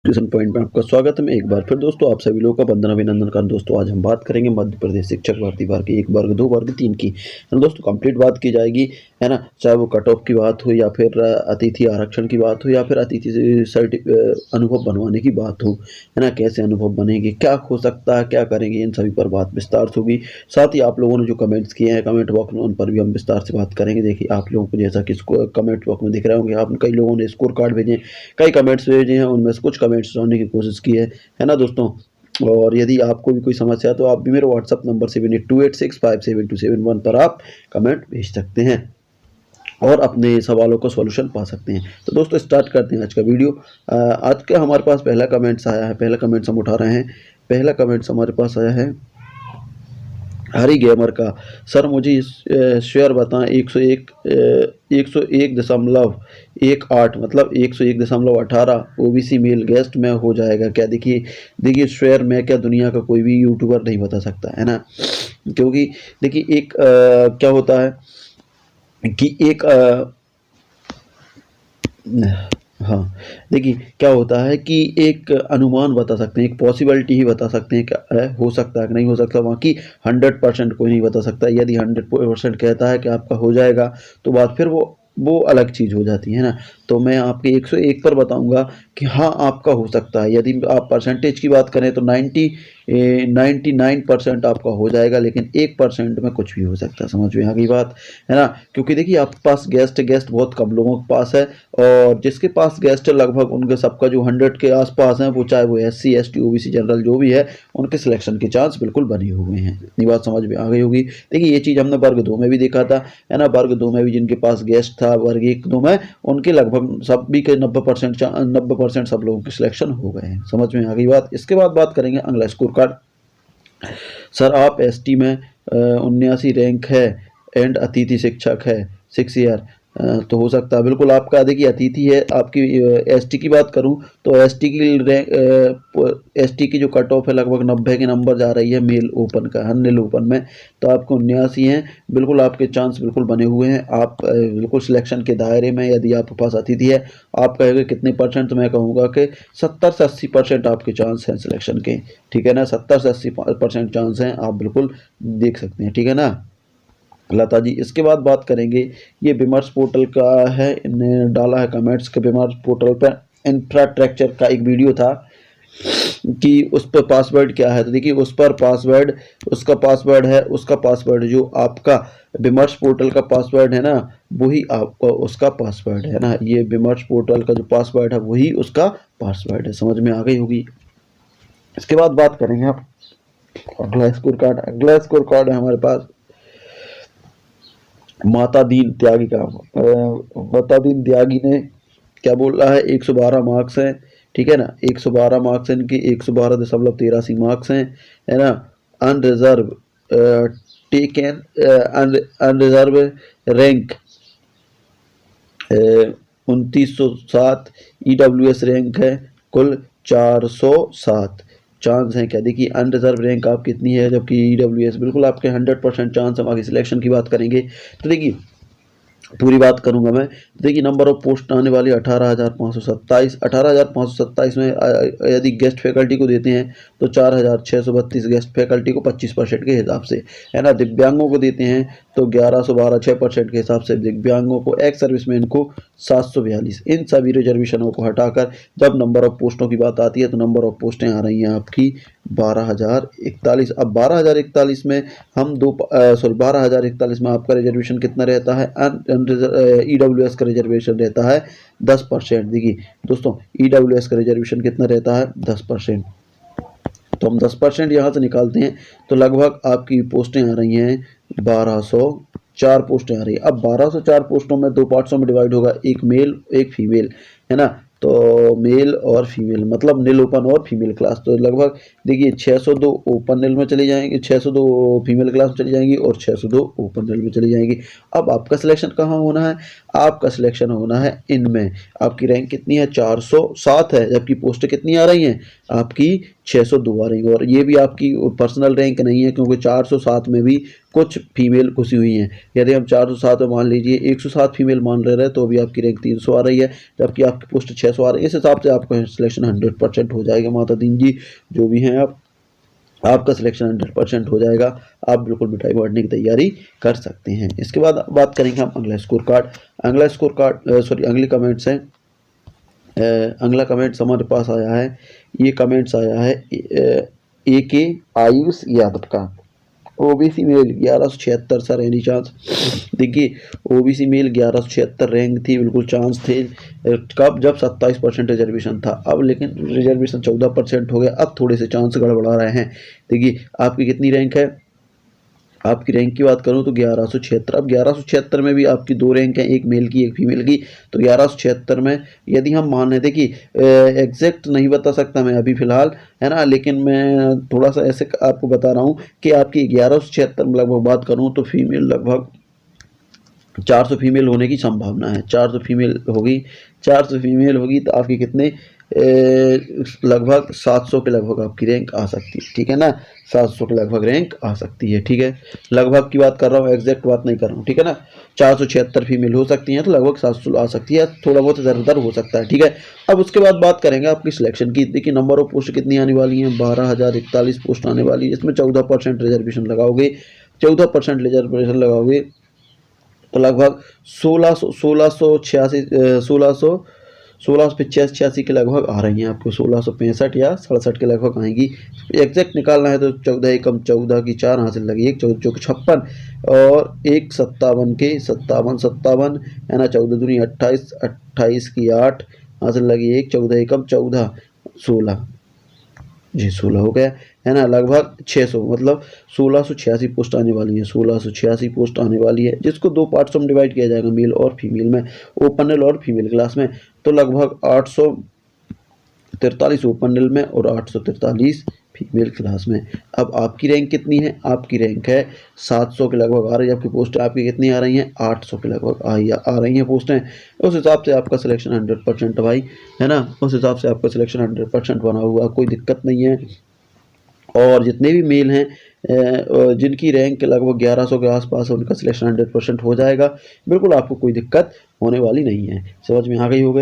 Tuition point में आपका स्वागत है। मैं एक बार फिर दोस्तों आप सभी लोगों का वंदन अभिनंदन कर। दोस्तों आज हम बात करेंगे मध्य प्रदेश शिक्षक भर्ती वर्ग 1 वर्ग 2 वर्ग 3 की, है ना दोस्तों। कंप्लीट बात की जाएगी, है ना। चाहे वो कट ऑफ की बात हो या फिर अतिथि आरक्षण की बात हो या फिर अतिथि अनुभव बनवाने की बात हो, है ना। कैसे अनुभव बनेंगे, क्या हो सकता है, क्या करेंगे, इन सभी पर बात विस्तार से होगी। साथ ही आप लोगों ने जो कमेंट्स किए हैं कमेंट बॉक्स में, उन पर भी हम विस्तार से बात करेंगे। देखिए आप लोगों को जैसा कि कमेंट बॉक्स में दिख रहे होंगे, आप कई लोगों ने स्कोर कार्ड भेजे, कई कमेंट्स भेजे हैं, उनमें से कुछ कमेंट्स जानने की कोशिश की है ना दोस्तों। और यदि आपको भी कोई समस्या है तो आप भी मेरे व्हाट्सअप नंबर 7826572721 पर आप कमेंट भेज सकते हैं और अपने सवालों का सॉल्यूशन पा सकते हैं। तो दोस्तों स्टार्ट करते हैं आज का वीडियो। आज का हमारे पास पहला कमेंट्स आया है, पहला कमेंट्स हम उठा रहे हैं। पहला कमेंट्स हमारे पास आया है हरी गेमर का। सर मुझे शेयर बताएं 101.18 मतलब 101.18 ओबीसी मेल गेस्ट में हो जाएगा क्या? देखिए शेयर में क्या दुनिया का कोई भी यूट्यूबर नहीं बता सकता, है ना। क्योंकि देखिए एक क्या होता है कि एक हाँ, देखिए क्या होता है कि एक अनुमान बता सकते हैं, एक पॉसिबिलिटी ही बता सकते हैं कि हो सकता है कि नहीं हो सकता। बाकी 100% कोई नहीं बता सकता। यदि 100% कहता है कि आपका हो जाएगा तो बात फिर वो अलग चीज़ हो जाती है ना। तो मैं आपके 101 पर बताऊंगा कि हाँ आपका हो सकता है। यदि आप परसेंटेज की बात करें तो 99% आपका हो जाएगा, लेकिन 1% में कुछ भी हो सकता है। समझ में आ गई बात, है ना। क्योंकि देखिए आपके पास गेस्ट बहुत कम लोगों के पास है, और जिसके पास गेस्ट लगभग उनके सबका जो 100 के आसपास हैं, वो चाहे वो SC ST OBC जनरल जो भी है, उनके सिलेक्शन के चांस बिल्कुल बने हुए हैं। इतनी बात समझ में आ गई होगी। देखिए ये चीज़ हमने वर्ग 2 में भी देखा था, है ना। वर्ग 2 में भी जिनके पास गेस्ट था वर्ग 1 2 में, उनके लगभग सभी के 90% सब लोगों के सिलेक्शन हो गए हैं। समझ में आ गई बात। इसके बाद बात करेंगे अगला स्कोर कार्ड। सर आप ST में 79 रैंक है एंड अतिथि शिक्षक है 6 ईयर, तो हो सकता है बिल्कुल आपका। देखिए अतिथि है आपकी। ST की बात करूं तो ST की ST की जो कट ऑफ है लगभग 90 के नंबर जा रही है मेल ओपन का, हर ओपन में। तो आपको 79 हैं, बिल्कुल आपके चांस बिल्कुल बने हुए हैं। आप बिल्कुल सिलेक्शन के दायरे में। यदि आपके पास अतिथि है, आप कहेंगे कितने परसेंट, तो मैं कहूँगा कि 70 से 80% आपके चांस हैं सिलेक्शन के, ठीक है ना। 70 से 80% चांस हैं, आप बिल्कुल देख सकते हैं, ठीक है ना लता जी। इसके बाद बात करेंगे, ये विमर्श पोर्टल का है, इन्होंने डाला है कमेंट्स के। विमर्श पोर्टल पर इंफ्रास्ट्रक्चर का एक वीडियो था कि उस पर पासवर्ड क्या है। तो देखिए उस पर पासवर्ड, उसका पासवर्ड जो आपका विमर्श पोर्टल का पासवर्ड है ना, वही आपका उसका पासवर्ड है ना। ये विमर्श पोर्टल का जो पासवर्ड है वही उसका पासवर्ड है। समझ में आ गई होगी। इसके बाद बात करेंगे आप अगला स्कोर कार्ड। अगला स्कोर कार्ड है हमारे पास माता दीन त्यागी का। माता दीन त्यागी ने क्या बोल रहा है, 112 मार्क्स हैं, ठीक है ना। 112 मार्क्स हैं इनके, 112.83 मार्क्स हैं, है ना। Unreserved taken unreserved rank 2907, EWS rank है कुल 407 चांस हैं क्या। देखिए अनरिजर्व रैंक आप कितनी है, जबकि EWS बिल्कुल आपके 100% चांस हम आगे सिलेक्शन की बात करेंगे। तो देखिए पूरी बात करूंगा मैं। देखिए नंबर ऑफ पोस्ट आने वाली 18,527। 18,527 में यदि गेस्ट फैकल्टी को देते हैं तो 4,632 गेस्ट फैकल्टी को 25% के हिसाब से, है ना। दिव्यांगों को देते हैं तो 1112 6% के हिसाब से दिव्यांगों को, एक्स सर्विसमैन को 742। इन सभी रिजर्वेशनों को हटाकर जब नंबर ऑफ पोस्टों की बात आती है तो नंबर ऑफ पोस्टें आ रही हैं आपकी 12,041। अब 12,041 में हम 12,041 में आपका रिजर्वेशन कितना रहता है, EWS का रिजर्वेशन रहता है 10%। देखिए दोस्तों EWS का रिजर्वेशन कितना रहता है 10%। तो हम 10% यहाँ से निकालते हैं तो लगभग आपकी पोस्टें आ रही हैं 1204 पोस्टें आ रही है। अब 1204 पोस्टों में दो पार्ट्सों में डिवाइड होगा, एक मेल एक फीमेल, है ना। तो मेल और फीमेल मतलब नील ओपन और फीमेल क्लास। तो लगभग देखिए 602 ओपन नील में चली जाएंगी, 602 फीमेल क्लास में चली जाएंगी और 602 ओपन नील में चली जाएंगी। अब आपका सिलेक्शन कहाँ होना है, आपका सिलेक्शन होना है इनमें। आपकी रैंक कितनी है 407 है, जबकि पोस्ट कितनी आ रही हैं आपकी 602 आ रही है। और ये भी आपकी पर्सनल रैंक नहीं है, क्योंकि 407 में भी कुछ फीमेल घुसी हुई हैं। यदि हम 407 में मान लीजिए 107 फीमेल मान रहे हैं तो अभी आपकी रैंक 300 आ रही है, जबकि आपकी पोस्ट 600 आ रही है। इस हिसाब से आपका सिलेक्शन 100% हो जाएगा माता दीन जी, जो भी हैं आपका सिलेक्शन 100% हो जाएगा। आप बिल्कुल मिठाई बांटने की तैयारी कर सकते हैं। इसके बाद बात करेंगे हम अगला स्कोर कार्ड। अगला स्कोर कार्ड सॉरी अगले कमेंट्स हैं। अगला कमेंट्स हमारे पास आया है, ये कमेंट्स आया है ए के आयुष यादव का। OBC male 1176 sir, any chance? देखिए ओबीसी मेल 1176 रैंक थी, बिल्कुल चांस थे। कब? जब 27% रिजर्वेशन था। अब लेकिन रिजर्वेशन 14% हो गया, अब थोड़े से चांस गड़बड़ा रहे हैं। देखिए आपकी कितनी रैंक है, आपकी रैंक की बात करूं तो 1176। अब 1176 में भी आपकी दो रैंक हैं, एक मेल की एक फीमेल की। तो 1176 में यदि हम मान लेते कि एग्जैक्ट नहीं बता सकता मैं अभी फ़िलहाल, है ना, लेकिन मैं थोड़ा सा ऐसे आपको बता रहा हूं कि आपकी 1176 में लगभग बात करूं तो फीमेल लगभग 400 फीमेल होने की संभावना है। 400 फीमेल होगी, 400 फीमेल होगी तो आपकी कितने लगभग 700 के लगभग आपकी रैंक आ सकती है, ठीक है ना, 700 के लगभग रैंक आ सकती है, ठीक है। लगभग की बात कर रहा हूँ, एग्जैक्ट बात नहीं कर रहा हूँ, ठीक है ना। 476 फीमेल हो सकती हैं तो लगभग 700 आ सकती है, थोड़ा बहुत इधर उधर हो सकता है, ठीक है। अब उसके बाद बात करेंगे आपकी सिलेक्शन की। देखिए नंबर ऑफ पोस्ट कितनी आने वाली हैं, 12,041 पोस्ट आने वाली है। इसमें 14% रिजर्वेशन लगाओगे, 14% रिजर्वेशन लगाओगे तो लगभग 1685 के लगभग आ रही हैं आपको, 1665 या 67 के लगभग आएंगी। एग्जैक्ट निकालना है तो 14 एकम 14 की 4 हासिल लगी, एक 14 जो 56 और एक 57 के 57 है ना, 14 दूनी 28, 28 की 8 हासिल लगी, एक 14 एकम 14 16 जी 16 हो गया, है ना। लगभग 600 मतलब 1686 पोस्ट आने वाली है, 1686 पोस्ट आने वाली है, जिसको दो पार्ट्स में डिवाइड किया जाएगा, मेल और फीमेल में, ओपन और फीमेल क्लास में। तो लगभग 843 ओपन में और 843 फीमेल क्लास में। अब आपकी रैंक कितनी है, आपकी रैंक है 700 के लगभग आ रही है। आपकी पोस्टें आपकी कितनी आ रही हैं, 800 के लगभग आ रही हैं पोस्टें। उस हिसाब से आपका सिलेक्शन 100% भाई, है ना, उस हिसाब से आपका सिलेक्शन 100% बना हुआ, कोई दिक्कत नहीं है। और जितने भी मेल हैं जिनकी रैंक लगभग 1100 के आसपास है, उनका सिलेक्शन 100% हो जाएगा, बिल्कुल आपको कोई दिक्कत होने वाली नहीं है। समझ में आ गई होगी।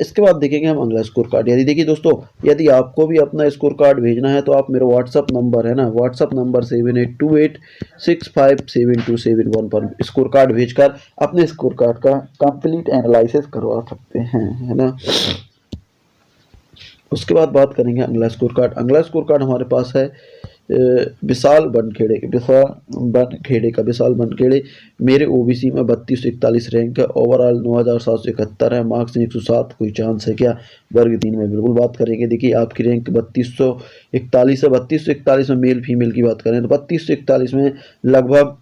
इसके बाद देखेंगे हम अगला स्कोर कार्ड। यदि देखिए दोस्तों, यदि आपको भी अपना स्कोर कार्ड भेजना है तो आप मेरा व्हाट्सअप नंबर है ना, व्हाट्सअप नंबर 7828657271 पर स्कोर कार्ड भेजकर अपने स्कोर कार्ड का कंप्लीट एनालिसिस करवा सकते हैं, है ना। उसके बाद बात करेंगे अगला स्कोर कार्ड। अगला स्कोर कार्ड हमारे पास है विशाल बनखेड़े विशाल बनखेड़े। मेरे ओबीसी में 3241 रैंक है, ओवरऑल 9771 है, मार्क्स 107। कोई चांस है क्या? वर्ग 3 में बिल्कुल बात करेंगे। देखिए आपकी रैंक 3241 है। 3241 में मेल फीमेल की बात करें तो 3241 में लगभग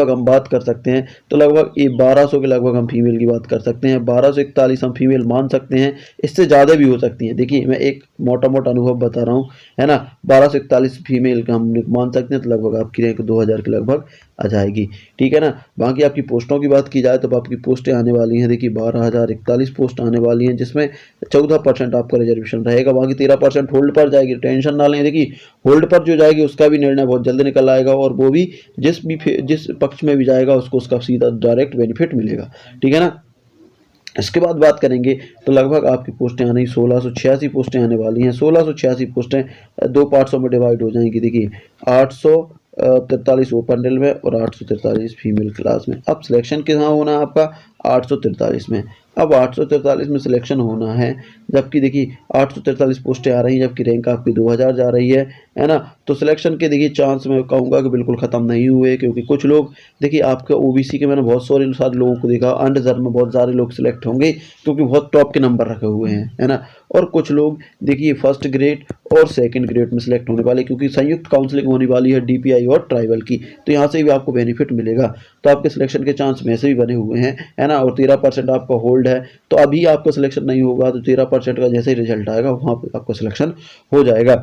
हम बात कर सकते हैं तो लगभग 1200 के लगभग हम फीमेल की बात कर सकते हैं। 1241 हम फीमेल मान सकते हैं, इससे ज़्यादा भी हो सकती हैं। देखिए मैं एक मोटा मोटा अनुभव बता रहा हूँ, है ना। 1241 फीमेल का हम मान सकते हैं तो लगभग आपकी रैंक 2000 के लगभग आ जाएगी, ठीक है ना। बाकी आपकी पोस्टों की बात की जाए तो आपकी पोस्टें आने वाली हैं, देखिए 12,041 पोस्ट आने वाली हैं, जिसमें 14% आपका रिजर्वेशन रहेगा, बाकी 13% होल्ड पर जाएगी। टेंशन ना लें, देखिए होल्ड पर जो जाएगी उसका भी निर्णय बहुत जल्द निकल आएगा, और वो भी जिस पक्ष में भी जाएगा उसको उसका सीधा डायरेक्ट बेनिफिट मिलेगा, ठीक है ना। इसके बाद बात करेंगे तो लगभग आपकी पोस्टें आने 1686 पोस्टें आने वाली हैं। 1686 पोस्टें दो पार्ट्सों में डिवाइड हो जाएंगी। देखिए 843 ओपन रेल में और 843 फीमेल क्लास में। अब सिलेक्शन कहाँ होना है आपका? 843 में। अब 843 में सिलेक्शन होना है, जबकि देखिए 843 पोस्टें आ रही हैं, जबकि रैंक आपकी 2000 जा रही है ना। तो सिलेक्शन के देखिए चांस मैं कहूँगा कि बिल्कुल ख़त्म नहीं हुए, क्योंकि कुछ लोग देखिए आपके ओबीसी के मैंने बहुत सारे लोगों को देखा, अनरिजर्व में बहुत सारे लोग सिलेक्ट होंगे क्योंकि बहुत टॉप के नंबर रखे हुए हैं, है ना। और कुछ लोग देखिए फर्स्ट ग्रेड और सेकंड ग्रेड में सिलेक्ट होने वाले, क्योंकि संयुक्त काउंसलिंग होने वाली है डीपीआई और ट्राइबल की, तो यहाँ से भी आपको बेनिफिट मिलेगा। तो आपके सिलेक्शन के चांस वैसे भी बने हुए हैं, है ना। और 13% आपका होल्ड है, तो अभी आपका सिलेक्शन नहीं होगा तो 13% का जैसे ही रिजल्ट आएगा वहाँ पर आपका सिलेक्शन हो जाएगा।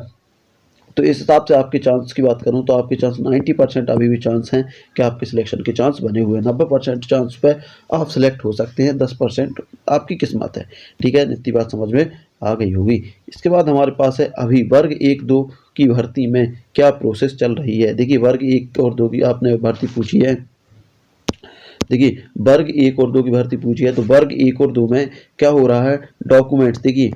तो इस हिसाब से आपके चांस की बात करूं तो आपके चांस 90% अभी भी चांस हैं कि आपके सिलेक्शन के चांस बने हुए हैं। 90% चांस पे आप सिलेक्ट हो सकते हैं, 10% आपकी किस्मत है। ठीक है, इतनी बात समझ में आ गई होगी। इसके बाद हमारे पास है अभी वर्ग 1-2 की भर्ती में क्या प्रोसेस चल रही है। देखिए वर्ग 1 और 2 की आपने भर्ती पूछी है। देखिए वर्ग 1 और 2 की भर्ती पूछी है, तो वर्ग 1 और 2 में क्या हो रहा है, डॉक्यूमेंट्स, देखिए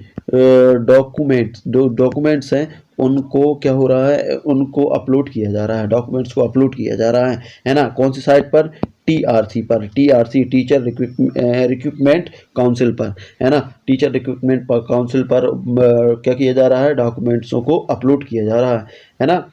डॉक्यूमेंट्स हैं उनको क्या हो रहा है, उनको अपलोड किया जा रहा है, डॉक्यूमेंट्स को अपलोड किया जा रहा है ना। कौन सी साइट पर, टीआरसी पर, टीआरसी टीचर रिक्रूटमेंट काउंसिल पर, है ना। टीचर रिक्रूटमेंट काउंसिल पर क्या किया जा रहा है, डॉक्यूमेंट्सों को अपलोड किया जा रहा है ना।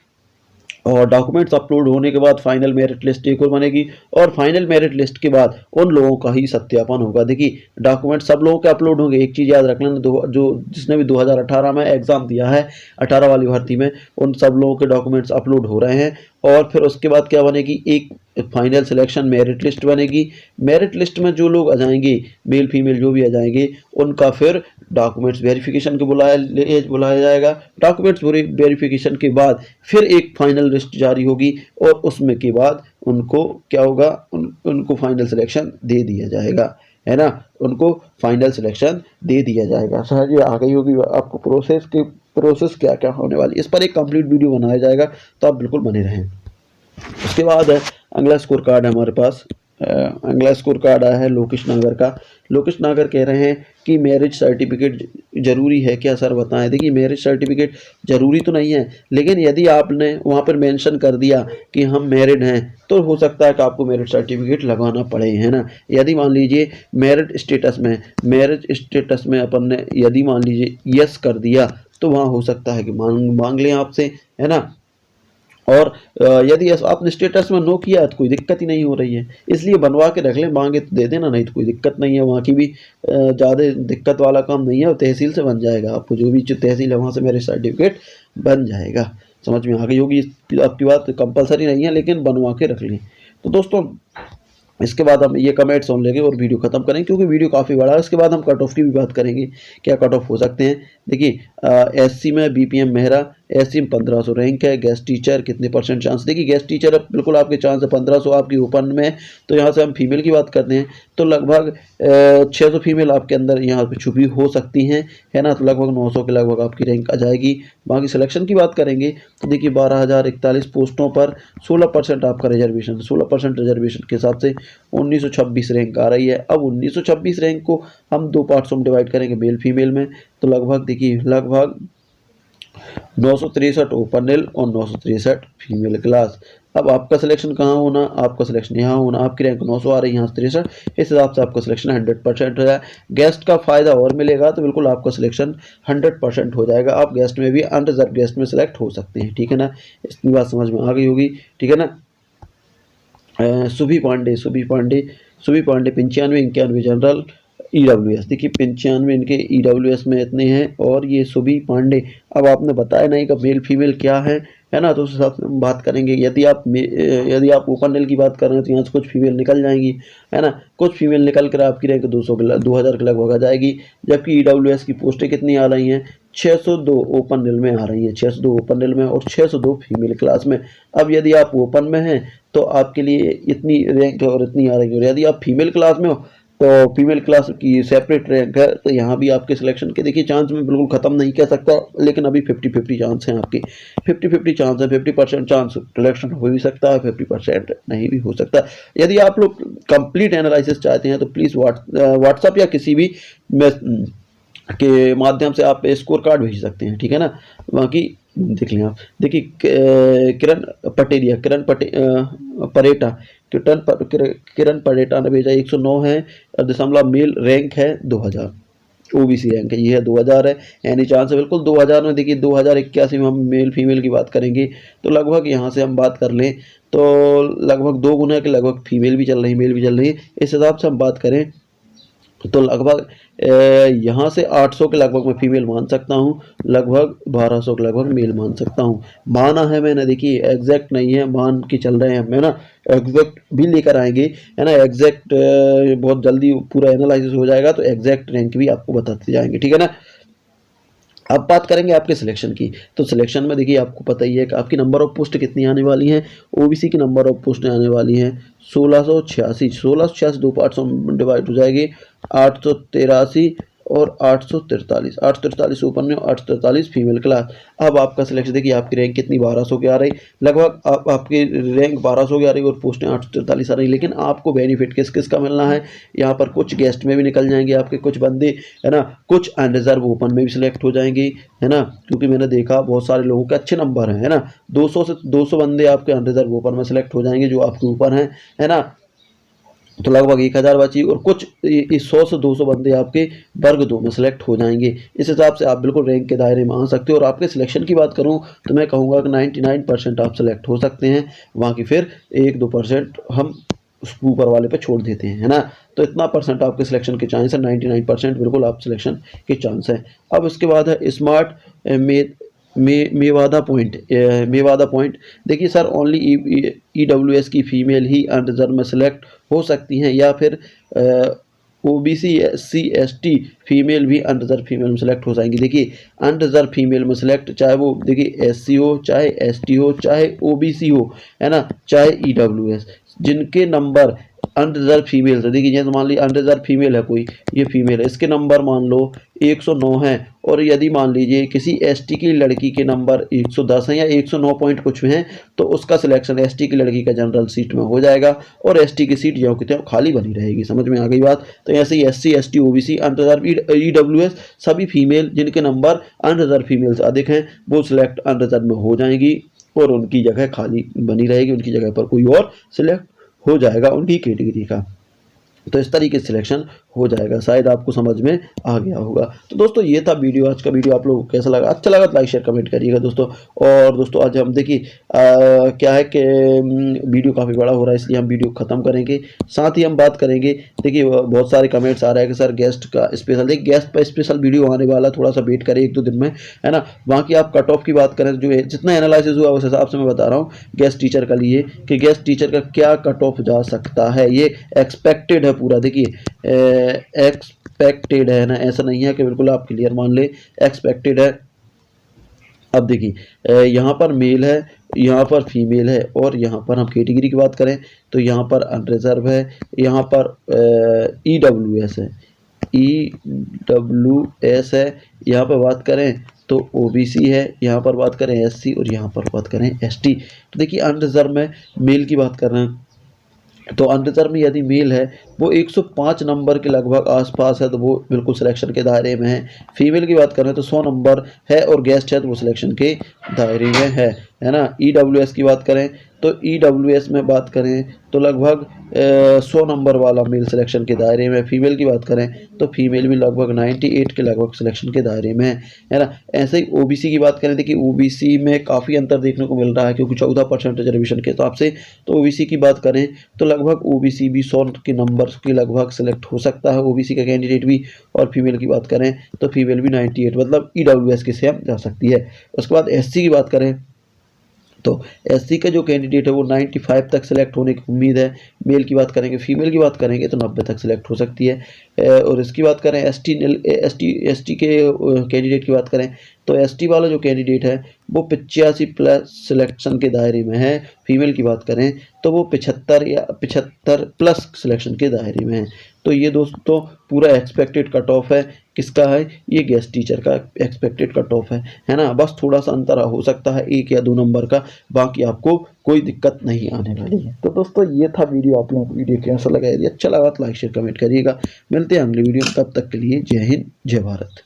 और डॉक्यूमेंट्स अपलोड होने के बाद फाइनल मेरिट लिस्ट एक और बनेगी, और फाइनल मेरिट लिस्ट के बाद उन लोगों का ही सत्यापन होगा। देखिए डॉक्यूमेंट सब लोगों के अपलोड होंगे। एक चीज़ याद रख लेना, जो जिसने भी 2018 में एग्जाम दिया है 18 वाली भर्ती में, उन सब लोगों के डॉक्यूमेंट्स अपलोड हो रहे हैं। और फिर उसके बाद क्या बनेगी, एक फाइनल सिलेक्शन मेरिट लिस्ट बनेगी। मेरिट लिस्ट में जो लोग आ जाएंगे, मेल फीमेल जो भी आ जाएंगे, उनका फिर डॉक्यूमेंट्स वेरिफिकेशन के बुलाया जाएगा। डॉक्यूमेंट्स वेरिफिकेशन के बाद फिर एक फाइनल लिस्ट जारी होगी, और उसमें के बाद उनको क्या होगा, उनको फाइनल सिलेक्शन दे दिया जाएगा, है ना। उनको फाइनल सिलेक्शन दे दिया जाएगा। सर ये आ गई होगी आपको प्रोसेस क्या क्या होने वाली, इस पर एक कंप्लीट वीडियो बनाया जाएगा, तो आप बिल्कुल बने रहें। उसके बाद है अगला स्कोर कार्ड है हमारे पास। अगला स्कोर कार्ड आया है लोकेश नागर का। लोकेश नागर कह रहे हैं कि मैरिज सर्टिफिकेट जरूरी है क्या सर, बताएं। देखिए मैरिज सर्टिफिकेट जरूरी तो नहीं है, लेकिन यदि आपने वहाँ पर मेंशन कर दिया कि हम मैरिड हैं, तो हो सकता है कि आपको मैरिज सर्टिफिकेट लगाना पड़े, है ना। यदि मान लीजिए मैरिज स्टेटस में अपन ने यदि मान लीजिए यस कर दिया, तो वहाँ हो सकता है कि मांग लें आपसे, है ना। और यदि आपने स्टेटस में नो किया है तो कोई दिक्कत ही नहीं हो रही है, इसलिए बनवा के रख लें, मांगे तो दे देना, नहीं तो कोई दिक्कत नहीं है। वहाँ की भी ज़्यादा दिक्कत वाला काम नहीं है, और तहसील से बन जाएगा, आपको जो भी तहसील है वहाँ से मेरे सर्टिफिकेट बन जाएगा। समझ में आ गई होगी आपकी बात, कंपलसरी नहीं है, लेकिन बनवा के रख लें। तो दोस्तों इसके बाद हम ये कमेंट सुन लेंगे और वीडियो खत्म करेंगे, क्योंकि वीडियो काफ़ी बड़ा है। इसके बाद हम कट ऑफ की भी बात करेंगे, क्या कट ऑफ हो सकते हैं। देखिए एससी में बीपीएम मेहरा, एससी में 1500 रैंक है। गेस्ट टीचर कितने परसेंट चांस, देखिए गेस्ट टीचर अब बिल्कुल आपके चांस है 1500 आपकी ओपन में। तो यहाँ से हम फीमेल की बात करते हैं, तो लगभग 600 फीमेल आपके अंदर यहाँ पे छुपी हो सकती हैं, है ना। तो लगभग 900 के लगभग आपकी रैंक आ जाएगी। बाकी सिलेक्शन की बात करेंगे तो देखिए 12,041 पोस्टों पर 16% आपका रिजर्वेशन, 16% रिजर्वेशन के हिसाब से 1926 रैंक आ रही है। अब 1926 रैंक को हम दो पार्ट्सों में डिवाइड करेंगे, मेल फीमेल में, तो लगभग देखिए लगभग 963 ओपन नेल और 963 फीमेल क्लास। अब आपका सिलेक्शन कहाँ होना, आपका सिलेक्शन यहाँ होना। आपकी रैंक 900 आ रही है, यहाँ 63, इस हिसाब से आपका सिलेक्शन 100% हो जाए। गेस्ट का फ़ायदा और मिलेगा, तो बिल्कुल आपका सिलेक्शन 100% हो जाएगा। आप गेस्ट में भी अनरिजर्व गेस्ट में सेलेक्ट हो सकते हैं, ठीक है ना। इतनी बात समझ में आ गई होगी, ठीक है ना। सुभी पांडे 95-91 जनरल EWS, देखिए 95 इनके EWS में इतने हैं, और ये सुभी पांडे, अब आपने बताया नहीं कि मेल फीमेल क्या है ना, तो उस हिसाब से हम बात करेंगे। यदि आप ओपन नेल की बात कर रहे हैं तो यहाँ से कुछ फीमेल निकल जाएंगी, है ना। कुछ फीमेल निकल कर आपकी रैंक 2000 के लगभग आ जाएगी। जबकि EWS की पोस्टें कितनी आ रही हैं, 602 ओपन नेल में आ रही हैं, 602 ओपन नेल में और 602 फीमेल क्लास में। अब यदि आप ओपन में हैं तो आपके लिए इतनी रैंक और इतनी आ रही है, और यदि आप फीमेल क्लास में हो तो फीमेल क्लास की सेपरेट रैंक है। तो यहाँ भी आपके सिलेक्शन के देखिए चांस में बिल्कुल ख़त्म नहीं कह सकता, लेकिन अभी 50-50 चांस हैं आपके, 50-50 चांस है। 50% चांस सिलेक्शन हो भी सकता है, 50% नहीं भी हो सकता। यदि आप लोग कंप्लीट एनालिसिस चाहते हैं तो प्लीज़ व्हाट्सअप या किसी भी के माध्यम से आप स्कोर कार्ड भेज सकते हैं, ठीक है ना। बाकी देख लें आप, देखिए किरण परेटा ने भेजा 109 है दशमलव, मेल रैंक है 2000, ओबीसी रैंक है, ये है 2000 है, यानी चांस है बिल्कुल 2000 में। देखिए 2081 में हम मेल फीमेल की बात करेंगे, तो लगभग यहाँ से हम बात कर लें तो लगभग 2 गुना के लगभग फीमेल भी चल रही, मेल भी चल रही है। इस हिसाब से हम बात करें तो लगभग यहाँ से 800 के लगभग मैं फीमेल मान सकता हूँ, लगभग 1200 के लगभग मेल मान सकता हूँ। माना है मैंने, देखिए एग्जैक्ट नहीं है, मान के चल रहे हैं हम, है ना। एग्जैक्ट भी लेकर आएंगे, है ना। एग्जैक्ट बहुत जल्दी पूरा एनालिसिस हो जाएगा, तो एग्जैक्ट रैंक भी आपको बताते जाएंगे, ठीक है ना। अब बात करेंगे आपके सिलेक्शन की। तो सिलेक्शन में देखिए आपको पता ही है कि आपकी नंबर ऑफ पोस्ट कितनी आने वाली हैं। ओबीसी की नंबर ऑफ पोस्ट आने वाली हैं 1686 दो पार्ट्स में डिवाइड हो जाएगी, 883 और 843 843 ओपन में, 843 फीमेल क्लास। अब आपका सिलेक्शन देखिए आपकी रैंक कितनी 1200 की आ रही, लगभग आपकी रैंक 1200 की आ रही और पोस्टें 843 आ रही। लेकिन आपको बेनिफिट किस किस का मिलना है, यहाँ पर कुछ गेस्ट में भी निकल जाएंगे आपके कुछ बंदे, है ना, कुछ अनरिजर्व ओपन में भी सिलेक्ट हो जाएंगे, है ना, क्योंकि मैंने देखा बहुत सारे लोगों के अच्छे नंबर हैं, है ना, 200 से 200 बंदे आपके अनरिजर्व ओपन में सिलेक्ट हो जाएंगे जो आपके ऊपर हैं, है ना। तो लगभग 1000 बची और कुछ इस 100 से 200 बंदे आपके वर्ग 2 में सेलेक्ट हो जाएंगे। इस हिसाब से आप बिल्कुल रैंक के दायरे में आ सकते हो। और आपके सिलेक्शन की बात करूं तो मैं कहूँगा कि 99% आप सेलेक्ट हो सकते हैं, वहाँ की फिर 1-2% हम उस ऊपर वाले पे छोड़ देते हैं, है ना। तो इतना परसेंट आपके सिलेक्शन के चांस है, 99% बिल्कुल आप सिलेक्शन के चांस है। अब इसके बाद है स्मार्ट मेवादा पॉइंट। देखिए सर, ओनली ईडब्ल्यूएस की फीमेल ही अनरिजर्व में सेलेक्ट हो सकती हैं, या फिर ओबीसी एससी एसटी फीमेल भी अनरिजर्व फीमेल में सेलेक्ट हो जाएंगी। देखिए अनरिजर्व फीमेल में सेलेक्ट, चाहे वो देखिए एससी हो, चाहे एसटी हो, चाहे ओबीसी हो, है ना, चाहे ईडब्ल्यूएस, जिनके नंबर अनरिजर्व फीमेल है। देखिए जैसे मान लीजिए अनरिजर्व फीमेल है कोई, ये फीमेल है, इसके नंबर मान लो 109 हैं, और यदि मान लीजिए किसी एसटी की लड़की के नंबर 110 हैं या 109 पॉइंट कुछ हैं, तो उसका सिलेक्शन एसटी की लड़की का जनरल सीट में हो जाएगा और एसटी की सीट जो कि त्यों खाली बनी रहेगी। समझ में आ गई बात। तो ऐसे ही SC ST OBC unreserved EWS सभी फीमेल जिनके नंबर अनरिजर्व फीमेल से अधिक हैं वो सिलेक्ट अनरिजर्व में हो जाएंगी और उनकी जगह खाली बनी रहेगी, उनकी जगह पर कोई और सिलेक्ट हो जाएगा उनकी कैटेगरी का। तो इस तरीके से सिलेक्शन हो जाएगा। शायद आपको समझ में आ गया होगा। तो दोस्तों ये था वीडियो, आज का वीडियो आप लोगों को कैसा लगा, अच्छा लगा तो लाइक शेयर कमेंट करिएगा दोस्तों। और दोस्तों आज हम देखिए क्या है कि वीडियो काफ़ी बड़ा हो रहा है इसलिए हम वीडियो ख़त्म करेंगे। साथ ही हम बात करेंगे, देखिए बहुत सारे कमेंट्स आ रहे हैं कि सर गेस्ट का स्पेशल, देखिए गेस्ट पर स्पेशल वीडियो आने वाला, थोड़ा सा वेट करें 1-2 दिन में, है ना। वहाँ की आप कट ऑफ की बात करें जो जितना एनालिसिस हुआ उस हिसाब से मैं बता रहा हूँ गेस्ट टीचर का लिए कि गेस्ट टीचर का क्या कट ऑफ जा सकता है। ये एक्सपेक्टेड है पूरा, देखिए एक्सपेक्टेड है ना, ऐसा नहीं है कि बिल्कुल आप क्लियर मान ले, एक्सपेक्टेड है। अब देखिए यहाँ पर मेल है, यहाँ पर फीमेल है, और यहाँ पर हम कैटेगरी की बात करें तो यहाँ पर अनरिजर्व है, यहाँ पर ईडब्ल्यूएस है, ईडब्ल्यूएस है, यहाँ पर बात करें तो ओबीसी है, यहाँ पर बात करें एससी और यहाँ पर बात करें एसटी। तो देखिए अनरिजर्व में मेल की बात कर रहे हैं तो अनरिजर्व में यदि मेल है वो 105 नंबर के लगभग आसपास है तो वो बिल्कुल सिलेक्शन के दायरे में है। फीमेल की बात करें तो 100 नंबर है और गेस्ट है तो वो सिलेक्शन के दायरे में है ना। ईडब्ल्यूएस की बात करें तो ईडब्ल्यूएस में बात करें तो लगभग 100 नंबर वाला मेल सिलेक्शन के दायरे में। फीमेल की बात करें तो फीमेल भी लगभग 98 के लगभग सिलेक्शन के दायरे में है ना। ऐसे ही ओबीसी की बात करें, देखिए ओबीसी में काफ़ी अंतर देखने को मिल रहा है क्योंकि 14% रिजर्वेशन के हिसाब से। तो ओबीसी की बात करें तो लगभग ओबीसी भी 100 के नंबर के लगभग सेलेक्ट हो सकता है ओबीसी का कैंडिडेट भी। और फीमेल की बात करें तो फीमेल भी 98 मतलब ईडब्ल्यूएस के सेम जा सकती है। उसके बाद एससी की बात करें तो एससी का जो कैंडिडेट है वो 95 तक सिलेक्ट होने की उम्मीद है। मेल की बात करेंगे, फीमेल की बात करेंगे तो 90 तक सिलेक्ट हो सकती है। और इसकी बात करें एसटी के कैंडिडेट की बात करें तो एसटी वाला जो कैंडिडेट है वो 85 प्लस सिलेक्शन के दायरे में है। फीमेल की बात करें तो वो 75 या 75 प्लस सिलेक्शन के दायरे में है। तो ये दोस्तों पूरा एक्सपेक्टेड कट ऑफ है, किसका है, ये गेस्ट टीचर का एक्सपेक्टेड कट ऑफ है ना। बस थोड़ा सा अंतर हो सकता है 1 या 2 नंबर का, बाकी आपको कोई दिक्कत नहीं आने वाली है। तो दोस्तों ये था वीडियो, आप लोगों को वीडियो कैसा लगा, यदि अच्छा लगा तो लाइक शेयर कमेंट करिएगा। मिलते हैं अगली वीडियो में, तब तक के लिए जय हिंद जय भारत।